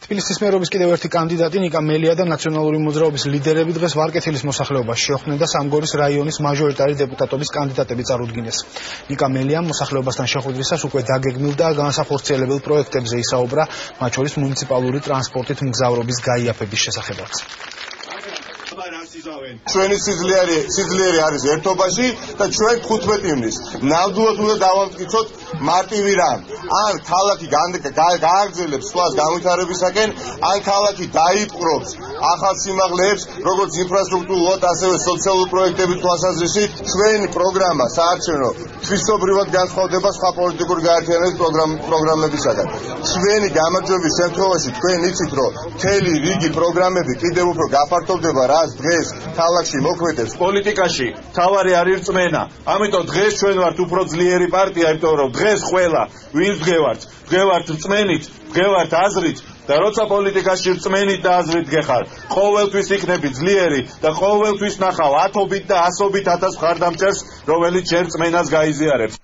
თბილისის მერობის კიდევ ერთი კანდიდატი ნიკა მელია და ნაციონალური მოძრაობის ლიდერები დღეს ვარკეთილის მოსახლეობას შეხვდნენ და სამგორის რაიონის მაჟორიტარი დეპუტატობის კანდიდატები წარუდგინეს. ნიკა მელიამ მოსახლეობასთან შეხვედრისას უკვე დაგეგმილ და განსახორციელებელ პროექტებზე ისაუბრა, მათ შორის მუნიციპალური ტრანსპორტით მგზავრობის გაიაფების შესახებაც. ჩვენი სიძლიერე არის ერთობაში და ჩვენ 15 ივნის ნამდვილად უნდა დავამტკიცოთ მარტივი რამ. ან ქალაქი გააგრძელებს სხვას განვითარებისაკენ, ან ქალაქი დაიპყრობს ახალ სიმაღლეებს, როგორც ინფრასტრუქტურულად, ასევე სოციალური პროექტების თვალსაზრისით. ჩვენი პროგრამა საარჩევნო თვისობრივად განსხვავდება სხვა პოლიტიკური გაერთიანების პროგრამებისაგან. ჩვენი გამარჯვების შემთხვევაში თქვენ იცით, რომ მთელი რიგი პროგრამები კიდევ უფრო გაფართოვდება, რაც დღეს ქალაქში მოქმედებს. პოლიტიკაში თავარი არის რწმენა. ამიტომ დღეს ჩვენ ვართ უფრო ძლიერი პარტია, იმიტომ რომ დღეს ყველა ვინც ვდგევართ რწმენით, ვდგევართ აზრით და როცა პოლიტიკაში რწმენით და აზრით გეხარ, ყოველთვის იქნები ძლიერი და ყოველთვის ნახავ 10-ობით და 100-ობით 1000 მხარდამჭერს, რომელიც შენ რწმენას გაიზიარებს.